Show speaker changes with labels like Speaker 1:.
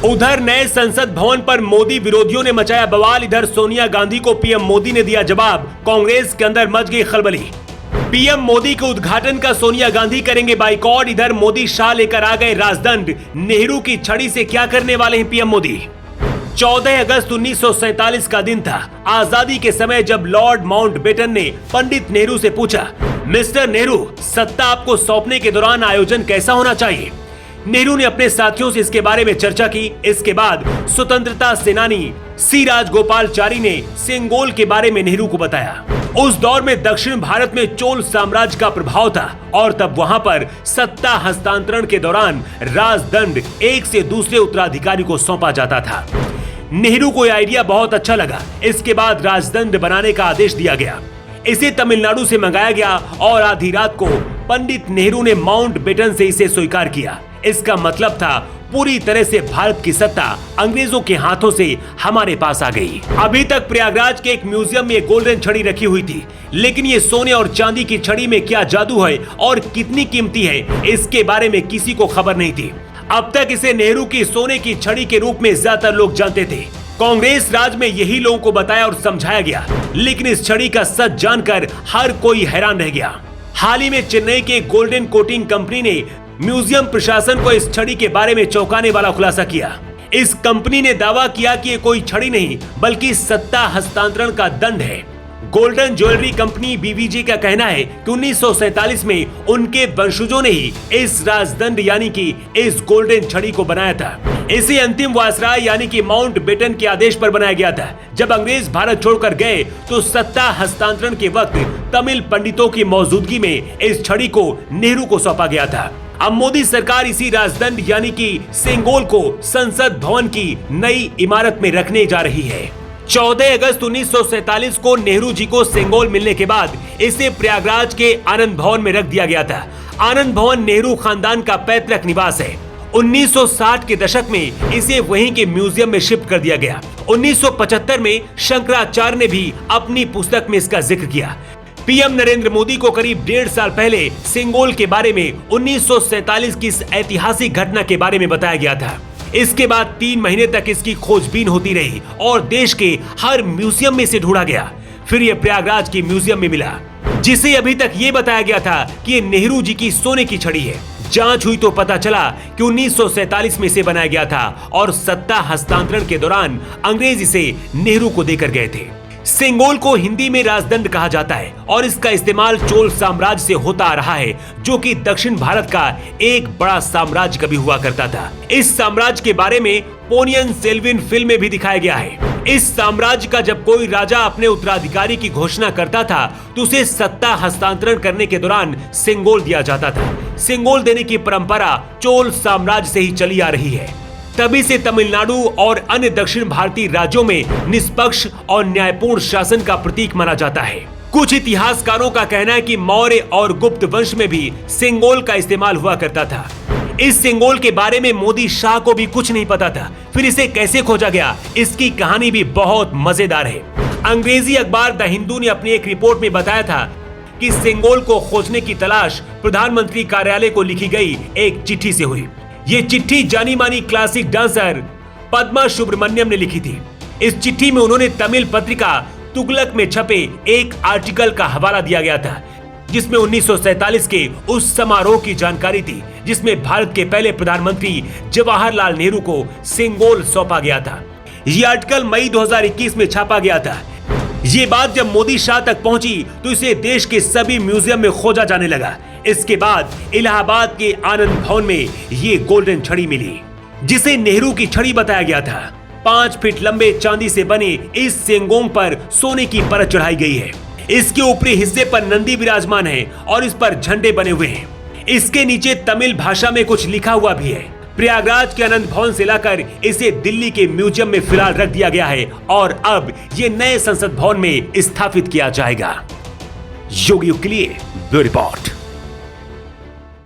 Speaker 1: उधर नए संसद भवन पर मोदी विरोधियों ने मचाया बवाल। इधर सोनिया गांधी को पीएम मोदी ने दिया जवाब। कांग्रेस के अंदर मच गई खलबली। पीएम मोदी के उद्घाटन का सोनिया गांधी करेंगे बाइकॉट। इधर मोदी शाह लेकर आ गए राजदंड। नेहरू की छड़ी से क्या करने वाले हैं पीएम मोदी। 14 अगस्त 1947 का दिन था, आजादी के समय, जब लॉर्ड माउंटबेटन ने पंडित नेहरू से पूछा, मिस्टर नेहरू, सत्ता आपको सौंपने के दौरान आयोजन कैसा होना चाहिए। नेहरू ने अपने साथियों से इसके बारे में चर्चा की। इसके बाद स्वतंत्रता सेनानी सी राजगोपालचारी ने सेंगोल के बारे में नेहरू को बताया। उस दौर में दक्षिण भारत में चोल साम्राज्य का प्रभाव था और तब वहां पर सत्ता हस्तांतरण के दौरान राजदंड एक से दूसरे उत्तराधिकारी को सौंपा जाता था। नेहरू को यह आइडिया बहुत अच्छा लगा। इसके बाद राजदंड बनाने का आदेश दिया गया। इसे तमिलनाडु से मंगाया गया और आधी रात को पंडित नेहरू ने माउंटबेटन से इसे स्वीकार किया। इसका मतलब था पूरी तरह से भारत की सत्ता अंग्रेजों के हाथों से हमारे पास आ गई। अभी तक प्रयागराज के एक म्यूजियम में गोल्डन छड़ी रखी हुई थी, लेकिन ये सोने और चांदी की छड़ी में क्या जादू है और कितनी कीमती है, इसके बारे में किसी को खबर नहीं थी। अब तक इसे नेहरू की सोने की छड़ी के रूप में ज्यादातर लोग जानते थे। कांग्रेस राज में यही लोगों को बताया और समझाया गया, लेकिन इस छड़ी का सच जानकर हर कोई हैरान रह गया। हाल ही में चेन्नई के गोल्डन कोटिंग कंपनी ने म्यूजियम प्रशासन को इस छड़ी के बारे में चौंकाने वाला खुलासा किया। इस कंपनी ने दावा किया कि ये कोई छड़ी नहीं बल्कि सत्ता हस्तांतरण का दंड है। गोल्डन ज्वेलरी कंपनी बीवीजी का कहना है कि 1947 में उनके वंशजों ने ही इस राजदंड यानी कि इस गोल्डन छड़ी को बनाया था। इसे अंतिम वायसराय यानी कि माउंटबेटन के आदेश पर बनाया गया था। जब अंग्रेज भारत छोड़कर गए तो सत्ता हस्तांतरण के वक्त तमिल पंडितों की मौजूदगी में इस छड़ी को नेहरू को सौंपा गया था। अब मोदी सरकार इसी राजदंड यानी कि सेंगोल को संसद भवन की नई इमारत में रखने जा रही है। 14 अगस्त 1947 को नेहरू जी को सेंगोल मिलने के बाद इसे प्रयागराज के आनंद भवन में रख दिया गया था। आनंद भवन नेहरू खानदान का पैतृक निवास है। 1960 के दशक में इसे वहीं के म्यूजियम में शिफ्ट कर दिया गया। 1975 में शंकराचार्य ने भी अपनी पुस्तक में इसका जिक्र किया। पीएम नरेंद्र मोदी को करीब 1.5 साल पहले सेंगोल के बारे में 1947 की इस ऐतिहासिक घटना के बारे में बताया गया था। इसके बाद 3 महीने तक इसकी खोजबीन होती रही और देश के हर म्यूजियम में इसे ढूंढा गया। फिर ये प्रयागराज के म्यूजियम में मिला, जिसे अभी तक ये बताया गया था कि ये नेहरू जी की सोने की छड़ी है। जांच हुई तो पता चला कि 1947 में इसे बनाया गया था और सत्ता हस्तांतरण के दौरान अंग्रेज इसे नेहरू को देकर गए थे। सेंगोल को हिंदी में राजदंड कहा जाता है और इसका इस्तेमाल चोल साम्राज्य से होता आ रहा है, जो कि दक्षिण भारत का एक बड़ा साम्राज्य कभी हुआ करता था। इस साम्राज्य के बारे में पोनियन सेल्विन फिल्म में भी दिखाया गया है। इस साम्राज्य का जब कोई राजा अपने उत्तराधिकारी की घोषणा करता था तो उसे सत्ता हस्तांतरण करने के दौरान सेंगोल दिया जाता था। सेंगोल देने की परंपरा चोल साम्राज्य से ही चली आ रही है। तभी से तमिलनाडु और अन्य दक्षिण भारतीय राज्यों में निष्पक्ष और न्यायपूर्ण शासन का प्रतीक माना जाता है। कुछ इतिहासकारों का कहना है कि मौर्य और गुप्त वंश में भी सेंगोल का इस्तेमाल हुआ करता था। इस सेंगोल के बारे में मोदी शाह को भी कुछ नहीं पता था। फिर इसे कैसे खोजा गया, इसकी कहानी भी बहुत मजेदार है। अंग्रेजी अखबार द हिंदू ने अपनी एक रिपोर्ट में बताया था कि सेंगोल को खोजने की तलाश प्रधानमंत्री कार्यालय को लिखी गई एक चिट्ठी से हुई। ये चिट्ठी जानी मानी क्लासिक डांसर पद्मा सुब्रमण्यम ने लिखी थी। इस चिट्ठी में उन्होंने तमिल पत्रिका तुगलक में छपे एक आर्टिकल का हवाला दिया गया था, जिसमें 1947 के उस समारोह की जानकारी थी जिसमें भारत के पहले प्रधानमंत्री जवाहरलाल नेहरू को सेंगोल सौंपा गया था। ये आर्टिकल मई 2021 में छापा गया था। ये बात जब मोदी शाह तक पहुंची तो इसे देश के सभी म्यूजियम में खोजा जाने लगा। इसके बाद इलाहाबाद के आनंद भवन में ये गोल्डन छड़ी मिली, जिसे नेहरू की छड़ी बताया गया था। 5 फीट लंबे चांदी से बने इस सेंगोंग पर सोने की परत चढ़ाई गई है। इसके ऊपरी हिस्से पर नंदी विराजमान है और इस पर झंडे बने हुए हैं। इसके नीचे तमिल भाषा में कुछ लिखा हुआ भी है। प्रयागराज के आनंद भवन से लाकर इसे दिल्ली के म्यूजियम में फिलहाल रख दिया गया है और अब ये नए संसद भवन में स्थापित किया जाएगा। योगी के लिए ब्यूरो रिपोर्ट।